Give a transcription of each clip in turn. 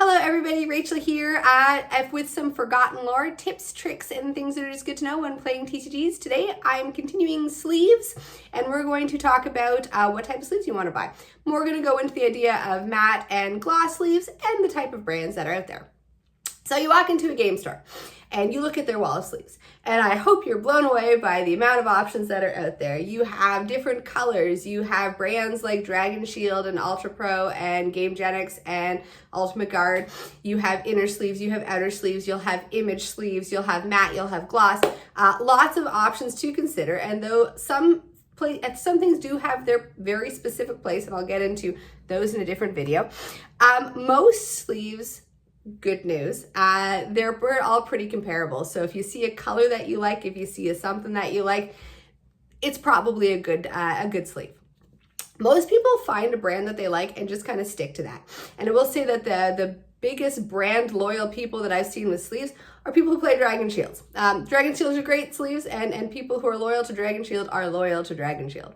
Hello everybody, Rachel here with some forgotten lore, tips, tricks, and things that are just good to know when playing TCGs. Today I'm continuing sleeves, and we're going to talk about what type of sleeves you want to buy. We're going to go into the idea of matte and gloss sleeves and the type of brands that are out there. So you walk into a game store and you look at their wall of sleeves, and I hope you're blown away by the amount of options that are out there. You have different colors. You have brands like Dragon Shield and Ultra Pro and GameGenix and Ultimate Guard. You have inner sleeves, you have outer sleeves, you'll have image sleeves, you'll have matte, you'll have gloss. Lots of options to consider, and though some things do have their very specific place, and I'll get into those in a different video. Most sleeves, good news, we're all pretty comparable. So if you see a color that you like, if you see something that you like, it's probably a good sleeve. Most people find a brand that they like and just kind of stick to that. And I will say that the biggest brand loyal people that I've seen with sleeves are people who play Dragon Shields. Dragon Shields are great sleeves, and people who are loyal to Dragon Shield are loyal to Dragon Shield.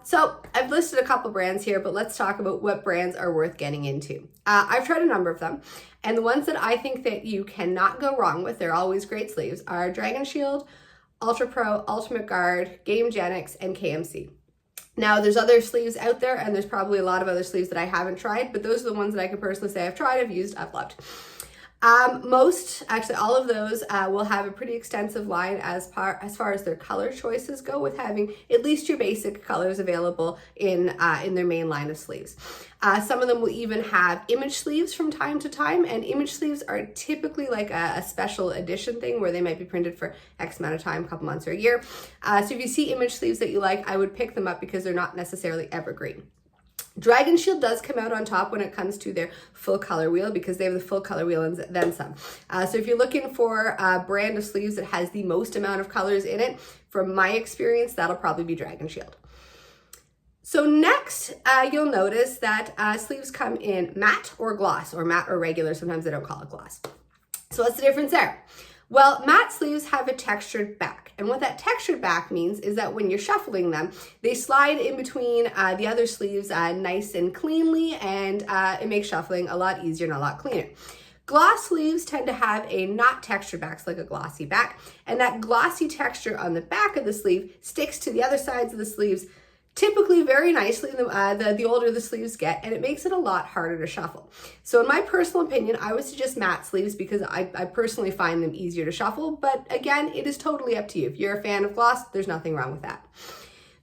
So I've listed a couple brands here, but let's talk about what brands are worth getting into. I've tried a number of them, and the ones that I think that you cannot go wrong with, they're always great sleeves, are Dragon Shield, Ultra Pro, Ultimate Guard, GameGenix, and KMC. Now, there's other sleeves out there, and there's probably a lot of other sleeves that I haven't tried, but those are the ones that I can personally say I've tried, I've used, I've loved. Actually all of those will have a pretty extensive line as far as their color choices go, with having at least your basic colors available in their main line of sleeves. Some of them will even have image sleeves from time to time, and image sleeves are typically like a special edition thing where they might be printed for X amount of time, a couple months or a year. So if you see image sleeves that you like, I would pick them up because they're not necessarily evergreen. Dragon Shield does come out on top when it comes to their full color wheel, because they have the full color wheel and then some. So if you're looking for a brand of sleeves that has the most amount of colors in it, from my experience, that'll probably be Dragon Shield. So next, you'll notice that sleeves come in matte or gloss, or matte or regular. Sometimes they don't call it gloss. So what's the difference there? Well, matte sleeves have a textured back, and what that textured back means is that when you're shuffling them, they slide in between the other sleeves nice and cleanly, and it makes shuffling a lot easier and a lot cleaner. Gloss sleeves tend to have a not textured back, so like a glossy back, and that glossy texture on the back of the sleeve sticks to the other sides of the sleeves typically very nicely the older the sleeves get, and it makes it a lot harder to shuffle. So in my personal opinion, I would suggest matte sleeves because I personally find them easier to shuffle, but again, it is totally up to you. If you're a fan of gloss, there's nothing wrong with that.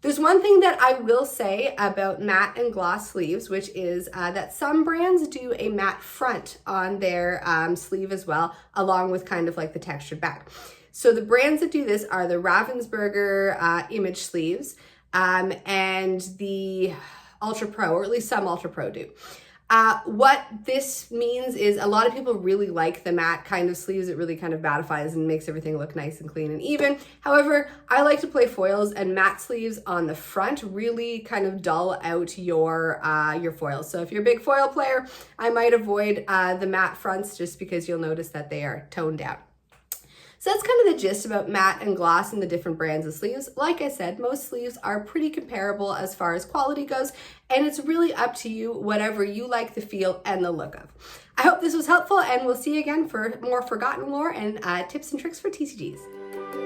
There's one thing that I will say about matte and gloss sleeves, which is that some brands do a matte front on their sleeve as well, along with kind of like the textured back. So the brands that do this are the Ravensburger image sleeves, and the Ultra Pro, or at least some Ultra Pro do. What this means is a lot of people really like the matte kind of sleeves. It really kind of mattifies and makes everything look nice and clean and even. However, I like to play foils, and matte sleeves on the front really kind of dull out your foils. So if you're a big foil player, I might avoid the matte fronts, just because you'll notice that they are toned down. So that's kind of the gist about matte and gloss and the different brands of sleeves. Like I said, most sleeves are pretty comparable as far as quality goes, and it's really up to you, whatever you like the feel and the look of. I hope this was helpful, and we'll see you again for more forgotten lore and tips and tricks for TCGs.